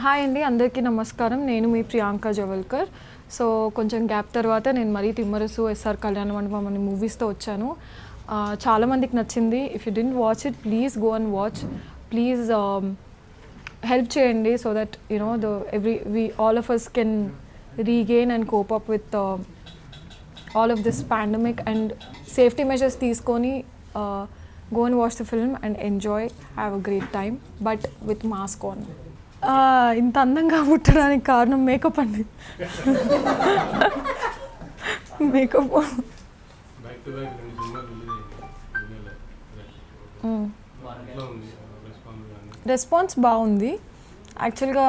Hi అండి, అందరికీ నమస్కారం. నేను మీ ప్రియాంక జవల్కర్. సో కొంచెం గ్యాప్ తర్వాత నేను మరీ తిమ్మరసు, ఎస్ఆర్ కళ్యాణ మండపం అనే మూవీస్తో వచ్చాను. చాలామందికి నచ్చింది. If you didn't watch it, please go and watch. Please help చేయండి so that you know all of us can regain and cope up with all of this pandemic and safety measures తీసుకొని go and watch the film and enjoy, have a great time, but with mask on. ఇంత అందంగా పుట్టడానికి కారణం makeup అండి. Makeup response బాగుంది. యాక్చువల్గా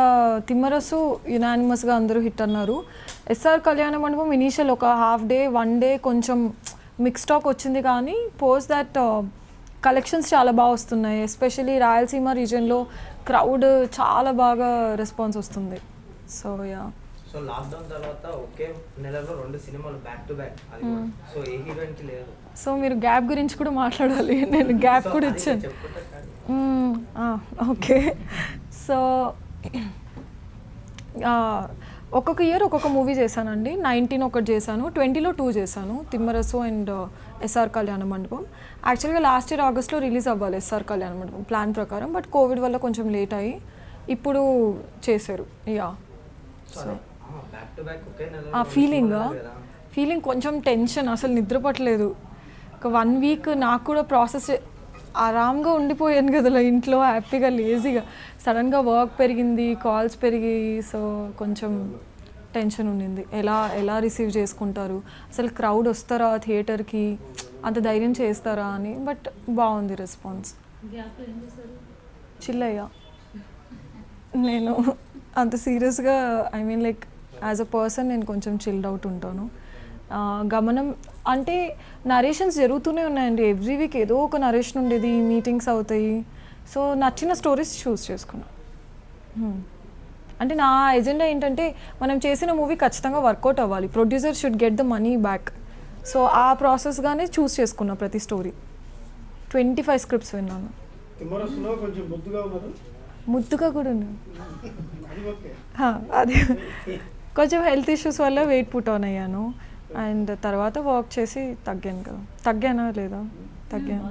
తిమ్మరసు యునానిమస్గా అందరూ hit అన్నారు. ఎస్ఆర్ కళ్యాణ మండపం ఇనీషియల్ ఒక హాఫ్ డే 1 day కొంచెం మిక్స్ టాక్ వచ్చింది, కానీ పోస్ట్ దట్ కలెక్షన్స్ చాలా బాగా వస్తున్నాయి. ఎస్పెషలీ రాయలసీమ రీజియన్లో క్రౌడ్ చాలా బాగా రెస్పాన్స్ వస్తుంది. సో యా, సో లాక్డౌన్ తర్వాత ఒకే నెలలో 2 సినిమాలు బ్యాక్ టు బ్యాక్, సో ఏ హీరోయిన్కి లేదు. సో మీరు గ్యాప్ గురించి కూడా మాట్లాడాలి. నేను గ్యాప్ కూడా ఇచ్చాను. ఓకే, సో ఒక్కొక్క ఇయర్ ఒక్కొక్క మూవీ చేశానండి. 19 ఒకటి చేశాను, 20లో 2 చేశాను, తిమ్మరసు అండ్ ఎస్ఆర్ కళ్యాణ మండపం. యాక్చువల్గా లాస్ట్ ఇయర్ ఆగస్ట్లో రిలీజ్ అవ్వాలి ఎస్ఆర్ కళ్యాణ మండపం ప్లాన్ ప్రకారం, బట్ కోవిడ్ వల్ల కొంచెం లేట్ అయ్యి ఇప్పుడు చేశారు. యా, సో ఫీలింగ్ కొంచెం టెన్షన్, అసలు నిద్ర పట్టలేదు. ఒక 1 week నాకు కూడా ప్రాసెస్ ఆరామ్గా ఉండిపోయాను కదా ఇంట్లో, హ్యాపీగా లేజీగా. సడన్గా వర్క్ పెరిగింది, కాల్స్ పెరిగి, సో కొంచెం టెన్షన్ ఉండింది. ఎలా రిసీవ్ చేసుకుంటారు, అసలు క్రౌడ్ వస్తారా థియేటర్కి, అంత ధైర్యం చేస్తారా అని. బట్ బాగుంది రెస్పాన్స్. చిల్లయ్యా, నేను అంత సీరియస్గా I mean like as a person నేను కొంచెం చిల్డ్ అవుట్ ఉంటాను. గమనం అంటే నరేషన్స్ జరుగుతూనే ఉన్నాయండి. ఎవ్రీ వీక్ ఏదో ఒక నరేషన్ ఉండేది, మీటింగ్స్ అవుతాయి. సో నచ్చిన స్టోరీస్ చూస్ చేసుకున్నాను. అంటే నా ఎజెండా ఏంటంటే మనం చేసిన మూవీ ఖచ్చితంగా వర్కౌట్ అవ్వాలి, producer should get the money back. So ఆ ప్రాసెస్గానే చూస్ చేసుకున్నా ప్రతి స్టోరీ. 25 scripts విన్నాను. ముద్దుగా కూడా ఉన్నాను. అది కొంచెం హెల్త్ ఇష్యూస్ వల్ల వెయిట్ పుట్ ఆన్ అయ్యాను. అండ్ తర్వాత వర్క్ చేసి తగ్గాను కదా. తగ్గానా లేదా? తగ్గాను.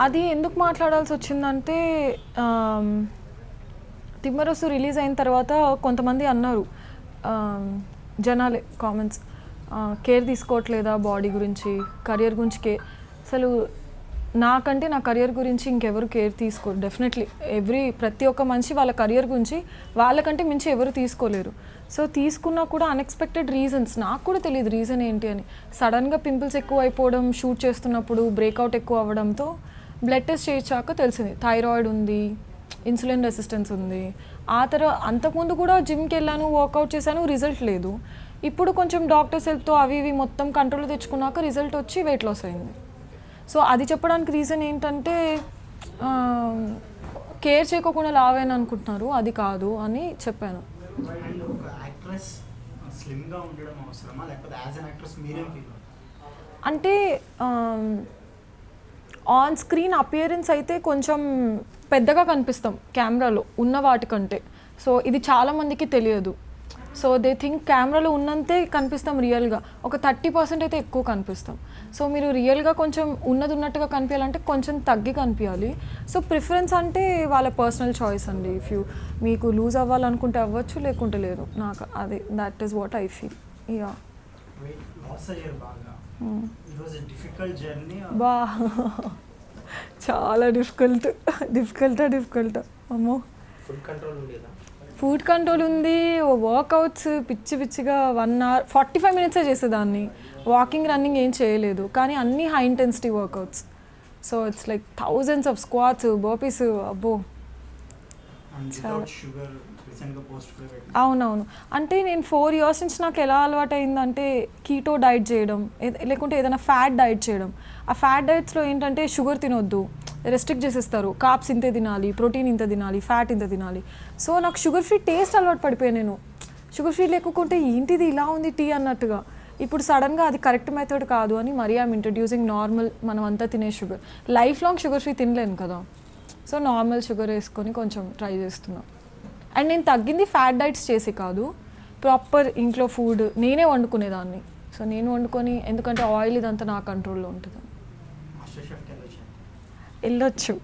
అది ఎందుకు మాట్లాడాల్సి వచ్చిందంటే, తిమ్మరసు రిలీజ్ అయిన తర్వాత కొంతమంది అన్నారు, జనాలే కామెంట్స్, కేర్ తీసుకోవట్లేదా బాడీ గురించి, కెరియర్ గురించి అసలు నాకంటే నా కెరియర్ గురించి ఇంకెవరు కేర్ తీసుకోరు. డెఫినెట్లీ ప్రతి ఒక్క మనిషి వాళ్ళ కెరియర్ గురించి వాళ్ళకంటే మించి ఎవరు తీసుకోలేరు. సో తీసుకున్నా కూడా అన్ఎక్స్పెక్టెడ్ రీజన్స్, నాకు కూడా తెలియదు రీజన్ ఏంటి అని. సడన్గా పింపుల్స్ ఎక్కువ అయిపోవడం, షూట్ చేస్తున్నప్పుడు బ్రేక్అవుట్ ఎక్కువ అవ్వడంతో బ్లడ్ టెస్ట్ చేయించాక తెలిసింది థైరాయిడ్ ఉంది, ఇన్సులిన్ రెసిస్టెన్స్ ఉంది. ఆ తర్వాత అంతకుముందు కూడా జిమ్కి వెళ్ళాను, వర్కౌట్ చేశాను, రిజల్ట్ లేదు. ఇప్పుడు కొంచెం డాక్టర్స్ హెల్ప్తో అవి ఇవి మొత్తం కంట్రోల్ తెచ్చుకున్నాక రిజల్ట్ వచ్చి వెయిట్ లాస్ అయింది. సో అది చెప్పడానికి రీజన్ ఏంటంటే, కేర్ చేయకోకుండా లావైన అనుకుంటున్నారు, అది కాదు అని చెప్పాను. అంటే ఆన్ స్క్రీన్ అపియరెన్స్ అయితే కొంచెం పెద్దగా కనిపిస్తాం కెమెరాలో ఉన్న వాటికంటే. సో ఇది చాలామందికి తెలియదు. సో దే థింక్ కెమెరాలో ఉన్నంతే కనిపిస్తాం, రియల్గా ఒక 30% అయితే ఎక్కువ కనిపిస్తాం. సో మీరు రియల్గా కొంచెం ఉన్నట్టుగా కనిపించాలంటే కొంచెం తగ్గి కనిపించాలి. సో ప్రిఫరెన్స్ అంటే వాళ్ళ పర్సనల్ చాయిస్ అండి. ఇఫ్ యూ మీకు లూజ్ అవ్వాలనుకుంటే అవ్వచ్చు, లేకుంటే లేదు. నాకు అది that is what I feel. Yeah, బా చాలా డిఫికల్ట్. అమ్మో, ఫుడ్ కంట్రోల్ ఉంది, వర్కౌట్స్ పిచ్చిగా 1 hour 45 minutes చేసేదాన్ని. వాకింగ్, రన్నింగ్ ఏం చేయలేదు, కానీ అన్నీ high intensity workouts. So it's like thousands of squats, burpees. అబ్బో, అవునవును. అంటే నేను 4 years నుంచి నాకు ఎలా అలవాటు అయిందంటే కీటో డైట్ చేయడం, లేకుంటే ఏదైనా ఫ్యాట్ డైట్ చేయడం. ఆ ఫ్యాట్ డైట్స్లో ఏంటంటే షుగర్ తినొద్దు, రెస్ట్రిక్ట్ చేసేస్తారు, కార్బ్స్ ఇంతే తినాలి, ప్రోటీన్ ఇంత తినాలి, ఫ్యాట్ ఇంత తినాలి. సో నాకు షుగర్ ఫ్రీ టేస్ట్ అలవాటు పడిపోయాను. నేను షుగర్ ఫ్రీ లేకుంటే ఏంటిది ఇలా ఉంది టీ అన్నట్టుగా. ఇప్పుడు సడన్గా అది కరెక్ట్ మెథడ్ కాదు అని మరీ ఐమ్ ఇంట్రడ్యూసింగ్ నార్మల్ మనం అంతా తినే sugar. Life long sugar free తినలేను కదా, సో నార్మల్ షుగర్ వేసుకొని కొంచెం ట్రై చేస్తున్నా. అండ్ నేను తగ్గింది ఫ్యాట్ డైట్స్ చేసి కాదు, ప్రాపర్ ఇంట్లో ఫుడ్ నేనే వండుకునేదాన్ని. సో నేను వండుకొని, ఎందుకంటే ఆయిల్ ఇదంతా నా కంట్రోల్లో ఉంటుంది. వెళ్ళొచ్చు.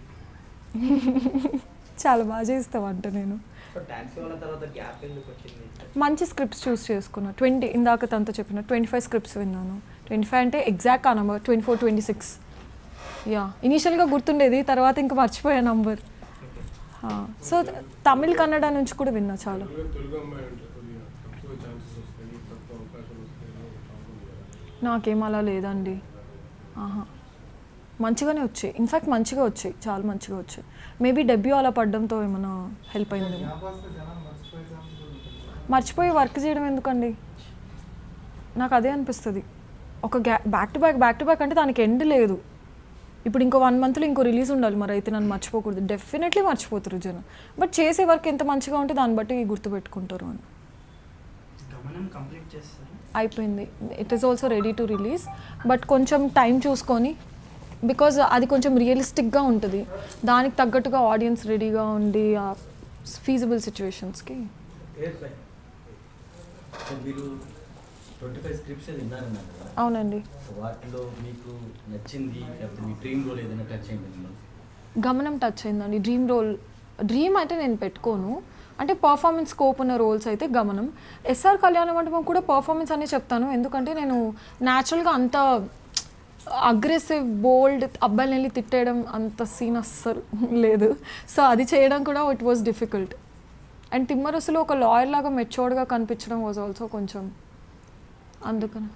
చాలా బాగా చేస్తా వంట నేను. సో టాక్సీ వాళ్ళ తర్వాత గ్యాప్ ఎందుకు వచ్చింది? మంచి స్క్రిప్ట్స్ చూస్ చేసుకున్నా. 20 ఇందాక తనతో చెప్పిన 25 స్క్రిప్ట్స్ విన్నాను. 25 అంటే ఎగ్జాక్ట్ ఆ నెంబర్ 24, 26. యా, ఇనీషియల్గా గుర్తుండేది, తర్వాత ఇంకా మర్చిపోయా నంబర్. సో తమిళ్ కన్నడ నుంచి కూడా విన్నా చాలా. నాకేం అలా లేదండి. ఆహా, మంచిగానే వచ్చాయి. ఇన్ఫ్యాక్ట్ మంచిగా వచ్చాయి, చాలా మంచిగా వచ్చాయి. మేబీ డెబ్యూ అలా పడడంతో ఏమైనా హెల్ప్ అయింది. మర్చిపోయి వర్క్ చేయడం ఎందుకండి, నాకు అదే అనిపిస్తుంది. ఒక బ్యాక్ టు బ్యాక్ అంటే దానికి ఎండ్ లేదు. ఇప్పుడు ఇంకో 1 monthలో ఇంకో రిలీజ్ ఉండాలి, మరి అయితే నన్ను మర్చిపోకూడదు. డెఫినెట్లీ మర్చిపోతారు జనం, బట్ చేసే వర్క్ ఎంత మంచిగా ఉంటే దాన్ని బట్టి గుర్తుపెట్టుకుంటారు అని. అయిపోయింది. It is also ready to release, but కొంచెం టైం చూసుకొని, బికాజ్ అది కొంచెం రియలిస్టిక్గా ఉంటుంది, దానికి తగ్గట్టుగా ఆడియన్స్ రెడీగా ఉండి ఆ ఫీజిబుల్ సిచ్యువేషన్స్కి. మీరు 25 స్క్రిప్ట్స్ విన్నారన్నారు కదా, అవునండి. వాటిలో మీకు నచ్చింది లేకపోతే మీ డ్రీమ్ రోల్ ఏదైనా టచ్ అయింది? గమనం టచ్ అయిందండి. డ్రీమ్ అయితే నేను పెట్టుకోను, అంటే పర్ఫార్మెన్స్ స్కోప్ ఉన్న రోల్స్ అయితే గమనం. ఎస్ఆర్ కళ్యాణ మండపం కూడా పర్ఫార్మెన్స్ అనే చెప్తాను, ఎందుకంటే నేను న్యాచురల్గా అంత అగ్రెసివ్ బోల్డ్ అబ్బాయిని వెళ్ళి తిట్టేయడం అంత సీన్ అస్సలు లేదు. సో అది చేయడం కూడా ఇట్ వాజ్ డిఫికల్ట్. అండ్ తిమ్మరసులో ఒక లాయర్ లాగా మెచ్యూర్డ్గా కనిపించడం వాజ్ ఆల్సో కొంచెం, అందుకని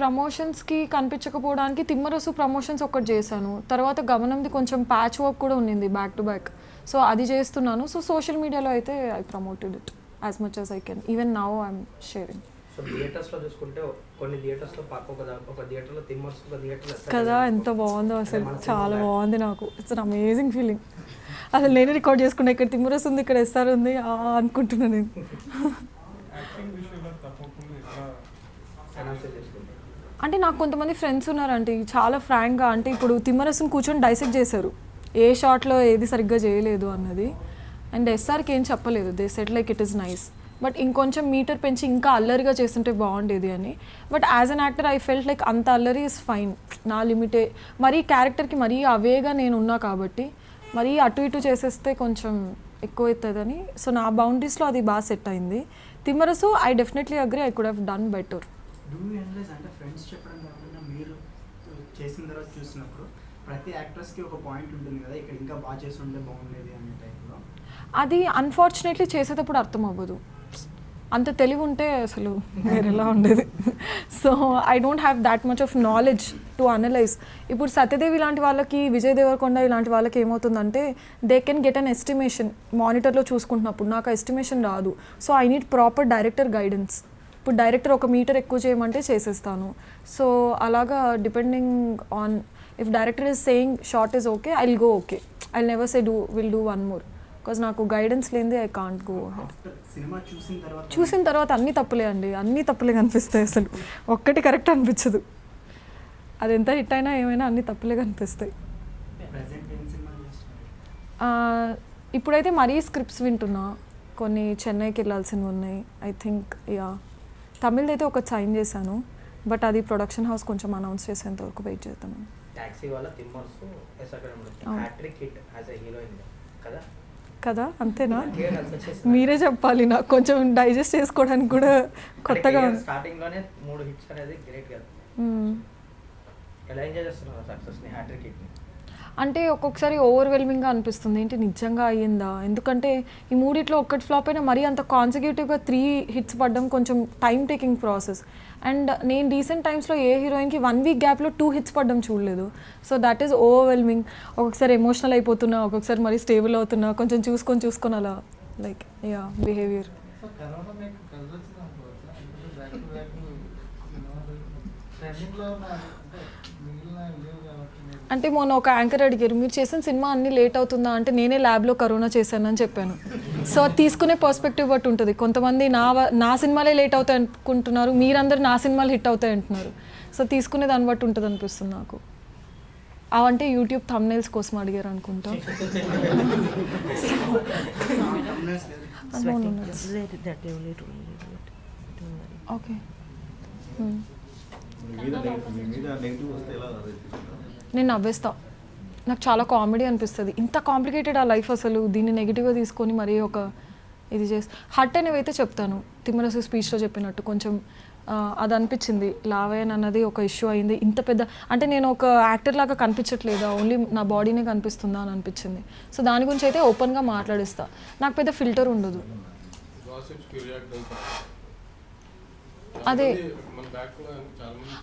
ప్రమోషన్స్కి కనిపించకపోవడానికి తిమ్మరసు ప్రమోషన్స్ ఒకటి చేశాను. తర్వాత గమనంది కొంచెం ప్యాచ్ వర్క్ కూడా ఉండింది బ్యాక్ టు బ్యాక్, సో అది చేస్తున్నాను. సో సోషల్ మీడియాలో అయితే I promoted it as much as I can. Even now I'm sharing. So థియేటర్స్లో చూసుకుంటే కొన్ని థియేటర్స్లో ఒక థియేటర్లో తిమ్మర్స్, ఒక థియేటర్లో కదా, ఎంత బాగుందో అసలు, చాలా బాగుంది. నాకు ఇట్స్ అన్ అమేజింగ్ ఫీలింగ్. అసలు నేనే రికార్డ్ చేసుకున్నా, ఇక్కడ తిమ్మరస్ ఉంది, ఇక్కడ ఎస్ఆర్ ఉంది అనుకుంటున్నాను నేను. అంటే నాకు కొంతమంది ఫ్రెండ్స్ ఉన్నారంటే చాలా ఫ్రాంక్గా, అంటే ఇప్పుడు తిమ్మరస్ని కూర్చొని డైసెక్ట్ చేశారు, ఏ షాట్లో ఏది సరిగ్గా చేయలేదు అన్నది. అండ్ ఎస్ఆర్కి ఏం చెప్పలేదు, they said like it is nice, but ఇంకొంచెం మీటర్ పెంచి ఇంకా అల్లరిగా చేస్తుంటే బాగుండేది అని. But as an actor I felt like అంత అల్లరి ఇస్ ఫైన్, నా లిమిటే. మరీ క్యారెక్టర్కి మరీ అవేగా నేను ఉన్నా కాబట్టి మరీ అటు ఇటు చేసేస్తే కొంచెం ఎక్కువ అవుతుందని, సో నా బౌండరీస్లో అది బాగా సెట్ అయింది. Timmarusu I definitely agree, I could have done better. అంటే ఫ్రెండ్స్ చెప్పడం కాకుండా మీరు చేసిన తర్వాత చూసినప్పుడు ప్రతి యాక్టర్స్కి ఒక పాయింట్ ఉంటుంది కదా, ఇక్కడ ఇంకా బాగా చేసి ఉంటే బాగుండేది అనే టైప్లో. అది అన్ఫార్చునేట్లీ చేసేటప్పుడు అర్థం అవ్వదు, అంత తెలివి ఉంటే అసలు వేరేలా ఉండేది. So I don't have that much of knowledge to analyse. ఇప్పుడు సత్యదేవి ఇలాంటి వాళ్ళకి, విజయ్ దేవరకొండ ఇలాంటి వాళ్ళకి ఏమవుతుందంటే they can get an estimation మానిటర్లో చూసుకుంటున్నప్పుడు, నాకు ఆ ఎస్టిమేషన్ రాదు. So I need proper director guidance. ఇప్పుడు డైరెక్టర్ 1 మీటర్ ఎక్కువ చేయమంటే చేసేస్తాను. సో అలాగా depending on if director is saying shot is okay, I will go okay. I never say will do 1 more, because నాకు గైడెన్స్ లేనిది I can't go. చూసిన తర్వాత అన్నీ తప్పులే అండి, అన్నీ తప్పులే కనిపిస్తాయి, అసలు ఒక్కటి కరెక్ట్ అనిపించదు. అది ఎంత హిట్ అయినా ఏమైనా అన్నీ తప్పులే కనిపిస్తాయి. ఇప్పుడైతే మరీ స్క్రిప్ట్స్ వింటున్నా, కొన్ని చెన్నైకి వెళ్ళాల్సినవి ఉన్నాయి. ఐ థింక్ తమిళ్ అయితే ఒకటి సైన్ చేశాను, బట్ అది ప్రొడక్షన్ హౌస్ కొంచెం అనౌన్స్ చేసేంత వరకు వెయిట్ చేద్దాం. Taxiwaala Timmarusu hat trick hit as a heroine కదా కదా, అంతేనా? మీరే చెప్పాలి, నాకు కొంచెం డైజెస్ట్ చేసుకోవడానికి కూడా కొత్తగా. స్టార్టింగ్లోనే 3 హిట్స్ అనేది గ్రేట్ కదా. ఎలా ఎంజాయ్ చేస్తున్నారు సక్సెస్ని, హ్యాట్రిక్ హిట్ని? అంటే ఒక్కొక్కసారి ఓవర్వెల్మింగ్గా అనిపిస్తుంది, ఏంటి నిజంగా అయ్యిందా? ఎందుకంటే ఈ 3 ఒక్కటి ఫ్లాప్ అయినా మరీ అంత కాన్సిక్యూటివ్గా 3 hits పడడం కొంచెం టైం టేకింగ్ ప్రాసెస్. అండ్ నేను రీసెంట్ టైమ్స్లో ఏ హీరోయిన్కి 1 week గ్యాప్లో 2 hits పడడం చూడలేదు. So that is overwhelming. ఒక్కొక్కసారి ఎమోషనల్ అయిపోతున్నా, ఒక్కొక్కసారి మరీ స్టేబుల్ అవుతున్నా, కొంచెం చూసుకొని అలా లైక్ బిహేవియర్. అంటే మొన్న ఒక యాంకర్ అడిగారు, మీరు చేసిన సినిమా అన్నీ లేట్ అవుతుందా అంటే నేనే ల్యాబ్లో కరోనా చేశానని చెప్పాను. సో తీసుకునే పర్స్పెక్టివ్ బట్టి ఉంటుంది. కొంతమంది నా సినిమాలే లేట్ అవుతాయి అనుకుంటున్నారు, మీరందరూ నా సినిమాలు హిట్ అవుతాయి అంటున్నారు. సో తీసుకునే దాన్ని బట్టి ఉంటుంది అనిపిస్తుంది నాకు. అవంటే యూట్యూబ్ థంబ్నైల్స్ కోసం అడిగారు అనుకుంటా. ఓకే. నేను నవ్వేస్తా, నాకు చాలా కామెడీ అనిపిస్తుంది. ఇంత కాంప్లికేటెడ్ ఆ లైఫ్, అసలు దీన్ని నెగిటివ్గా తీసుకొని మరీ ఒక ఇది చేసి హట్ అనేవైతే చెప్తాను. తిమ్మరసు స్పీచ్లో చెప్పినట్టు కొంచెం అది అనిపించింది. లావయ్యన్ అన్నది ఒక ఇష్యూ అయింది, ఇంత పెద్ద అంటే నేను ఒక యాక్టర్ లాగా కనిపించట్లేదా, ఓన్లీ నా బాడీనే కనిపిస్తుందా అని అనిపించింది. సో దాని గురించి అయితే ఓపెన్గా మాట్లాడిస్తా, నాకు పెద్ద ఫిల్టర్ ఉండదు. అదే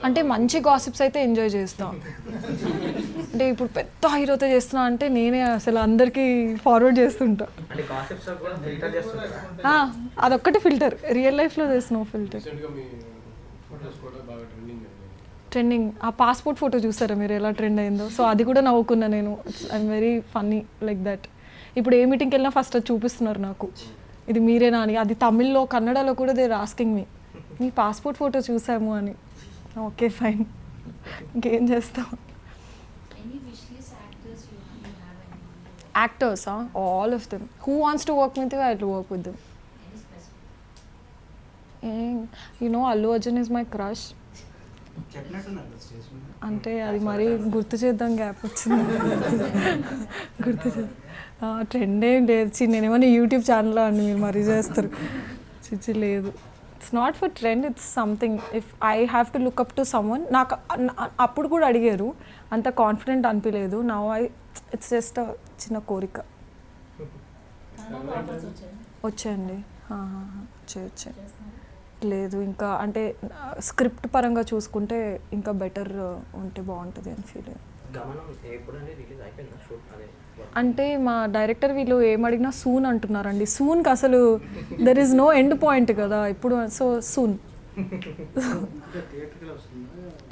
అంటే మంచి గాసిప్స్ అయితే ఎంజాయ్ చేస్తా. అంటే ఇప్పుడు పెద్ద హీరోతో చేస్తున్నా అంటే నేనే అసలు అందరికీ ఫార్వర్డ్ చేస్తుంటా. అంటే గాసిప్స్ కూడా ఫిల్టర్ చేస్తుంటారా? అదొక్కటి ఫిల్టర్, రియల్ లైఫ్లో చేసిన ఫిల్టర్. ట్రెండింగ్ ఆ పాస్పోర్ట్ ఫోటో చూసారా మీరు ఎలా ట్రెండ్ అయిందో? సో అది కూడా నవ్వుకున్నా నేను. I'm very funny like that. ఇప్పుడు ఏ మీటింగ్కి వెళ్ళినా ఫస్ట్ అది చూపిస్తున్నారు నాకు, ఇది మీరేనా అని. అది తమిళ్లో కన్నడలో కూడా they asking me passport photo చూసాము అని. ఓకే ఫైన్, ఇంకేం చేస్తాం. Actors all of them. Who wants to work with you, I will work with them. You know Allu Arjun is my crush. అంటే అది మరీ గుర్తు చేద్దాం, గ్యాప్ వచ్చింది. గుర్తు చేద్దాం. ట్రెండ్ ఏం లేదు, నేనేమన్నా యూట్యూబ్ ఛానల్లో అండి మీరు మరీ చేస్తారు. చిచ్చి లేదు, it's not for trend, it's something. If I have to look up to someone. నాకు అప్పుడు కూడా అడిగారు, అంత కాన్ఫిడెంట్ అనిపించలేదు. నౌ ఇట్స్ జస్ట్ చిన్న కోరిక. వచ్చాయండి, వచ్చాయి. లేదు ఇంకా అంటే స్క్రిప్ట్ పరంగా చూసుకుంటే ఇంకా బెటర్ ఉంటే బాగుంటుంది అని ఫీల్ అయ్యాను. అంటే మా డైరెక్టర్ వీళ్ళు ఏమడిగినా సూన్ అంటున్నారండి. సూన్కి అసలు there is no end point కదా ఇప్పుడు. So soon.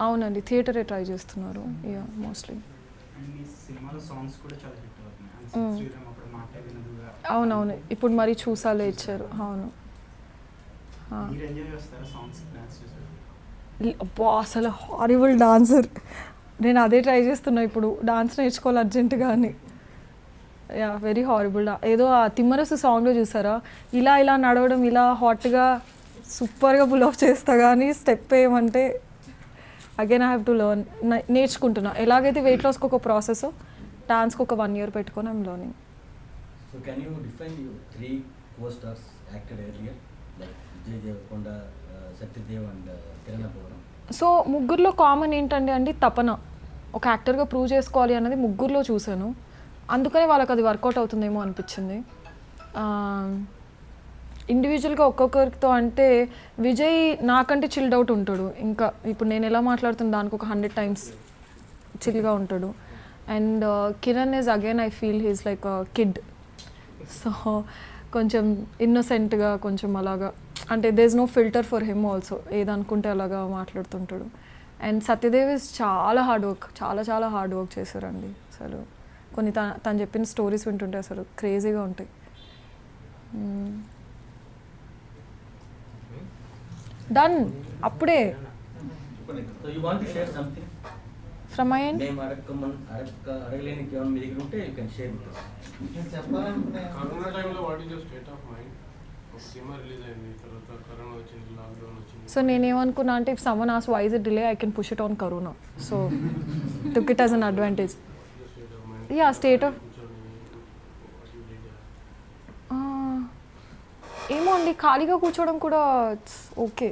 అవునండి, థియేటరే ట్రై చేస్తున్నారు మోస్ట్లీ. అవునవును, ఇప్పుడు మరి చూసాలే ఇచ్చారు. అవును, అబ్బా అసలు హారిబుల్ డాన్సర్. నేను అదే ట్రై చేస్తున్నా ఇప్పుడు, డాన్స్ నేర్చుకోవాలి అర్జెంటుగా అని. Yeah very horrible. ఏదో ఆ తిమ్మరసు సాంగ్లో చూసారా, ఇలా ఇలా నడవడం, ఇలా హాట్గా సూపర్గా పుల్ ఆఫ్ చేస్తా, కానీ స్టెప్ వేయమంటే again I have to learn. నేర్చుకుంటున్నా. ఎలాగైతే వెయిట్ లాస్కి ఒక ప్రాసెస్, డాన్స్కి ఒక 1 year పెట్టుకొని I'm learning. So can you define your 3 co-stars acted earlier, like Vijay Deverakonda, Satyadev and Kirana Puraram? So ముగ్గురులో కామన్ ఏంటండి అండి, తపన. ఒక యాక్టర్గా ప్రూవ్ చేసుకోవాలి అన్నది ముగ్గురులో చూశాను. అందుకనే వాళ్ళకి అది వర్కౌట్ అవుతుందేమో అనిపించింది. ఇండివిజువల్గా ఒక్కొక్కరితో అంటే విజయ్ నాకంటే చిల్డ్ అవుట్ ఉంటాడు. ఇంకా ఇప్పుడు నేను ఎలా మాట్లాడుతున్నా దానికి ఒక 100 times చిల్గా ఉంటాడు. And Kiran is again I feel he's like a kid. So కొంచెం ఇన్నోసెంట్గా, కొంచెం అలాగా, అంటే there is no filter for him also. ఏదనుకుంటే అలాగా మాట్లాడుతుంటాడు. అండ్ సత్యదేవ్ ఇస్ చాలా హార్డ్ వర్క్, చాలా హార్డ్ వర్క్ చేశారండి. అసలు కొన్ని తను చెప్పిన స్టోరీస్ వింటుంటే అసలు క్రేజీగా ఉంటాయి. డన్ అప్పుడే. So you want to share something from my end? మేము అడగలేని కేవలం మీ దగ్గర ఉంటే you can share with us. Corona టైంలో what is your state of mind? ఒక సినిమా రిలీజ్ అయింది, తర్వాత కరోనా వచ్చింది, లాక్డౌన్ వచ్చింది. సో నేనేమనుకున్నా అంటే ఇఫ్ సమ్మన్ ఆస్ why is it delay, I can push it on corona. So took it as an advantage. Yeah state of ఏమో అండి, ఖాళీగా కూర్చోవడం కూడా it's okay.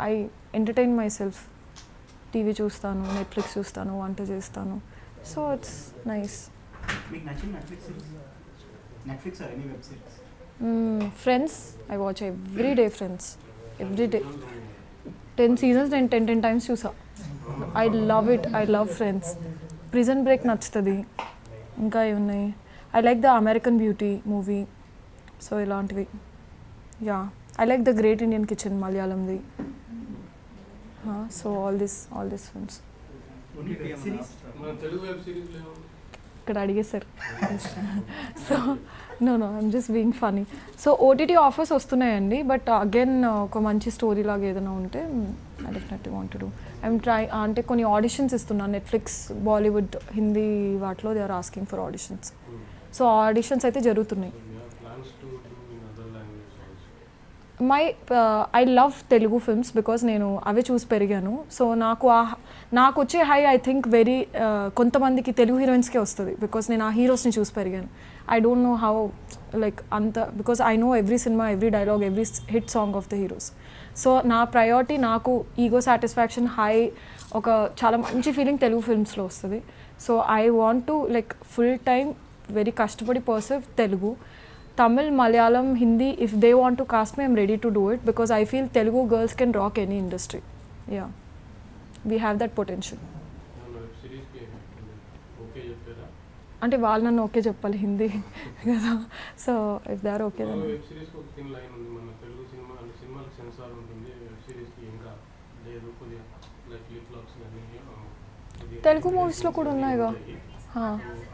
I entertain my self. TV చూస్తాను, నెట్ఫ్లిక్స్ చూస్తాను, వంట చేస్తాను. So it's nice. Friends I watch every day. Friends every day 10 seasons నేను 10 times చూసా. I love it, I love Friends. Prison Break నచ్చుతుంది. ఇంకా ఏమున్నాయి, I like the American Beauty movie. So ఇలాంటివి. Yeah I like the Great Indian Kitchen మలయాళంది. So all this films. మన Telugu web series ఇక్కడ అడిగేశారు. So no I'm just being funny. So OTT offers వస్తున్నాయండి, but again ఒక మంచి స్టోరీ లాగా ఏదైనా ఉంటే I definitely want to do. I'm try అంటే కొన్ని ఆడిషన్స్ ఇస్తున్నాను నెట్ఫ్లిక్స్, బాలీవుడ్, హిందీ వాటిలో they are asking for auditions. So auditions అయితే జరుగుతున్నాయి. Plans to do in other language also. I love Telugu films because నేను అవే చూసి పెరిగాను. సో నాకు వచ్చే హై ఐ థింక్ వెరీ కొంతమందికి తెలుగు హీరోయిన్స్కే వస్తుంది బికాజ్ నేను ఆ హీరోస్ని చూసి పెరిగాను. I don't know how like అంత because I know every cinema, every dialogue, every hit song of the heroes. So నా ప్రయారిటీ నాకు ఈగో సాటిస్ఫాక్షన్ హై, ఒక చాలా మంచి ఫీలింగ్ తెలుగు ఫిల్మ్స్లో వస్తుంది. So I want to like full time very కష్టపడి perceive Telugu. Tamil, Malayalam, Hindi, if they want to cast me, I'm ready to do it because I feel Telugu girls can rock any industry. Yeah, we have that potential. Web సిరీస్కి okay చెప్పారా? అంటే వాళ్ళు నన్ను okay చెప్పాలి హిందీ కదా. So if they are okay then web సిరీస్కి ఒక thin line ఉంది, మన తెలుగు సినిమా అంటే సినిమాలకు సెన్సార్ ఉంటుంది, వెబ్ సిరీస్కి ఇంకా లేదు, కొద్దిగా లైక్ లిప్ లాక్స్ కానీ తెలుగు మూవీస్లో కూడా ఉన్నాయిగా.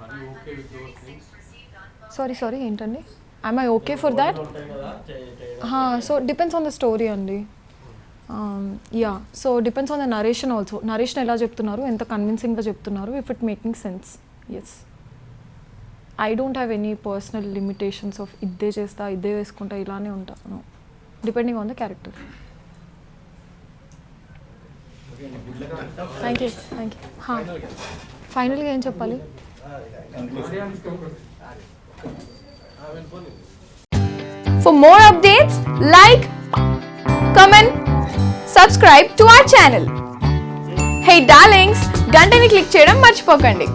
అది okay with those things. Sorry ఏంటండి? am I okay for that? So depends on the story అండి. Yeah, so depends on the narration also. Narration ఎలా చెప్తున్నారు, ఎంత కన్విన్సింగ్గా చెప్తున్నారు, if it making sense. Yes, I don't have any personal limitations of ఇద్దే చేస్తా, ఇద్దే వేసుకుంటా, ఇలానే ఉంటా. No, depending on the character. Thank you. ఫైనల్గా ఏం చెప్పాలి? For more updates, like, comment, subscribe to our channel. Hey darlings, గంటని click చేయడం మర్చిపోకండి.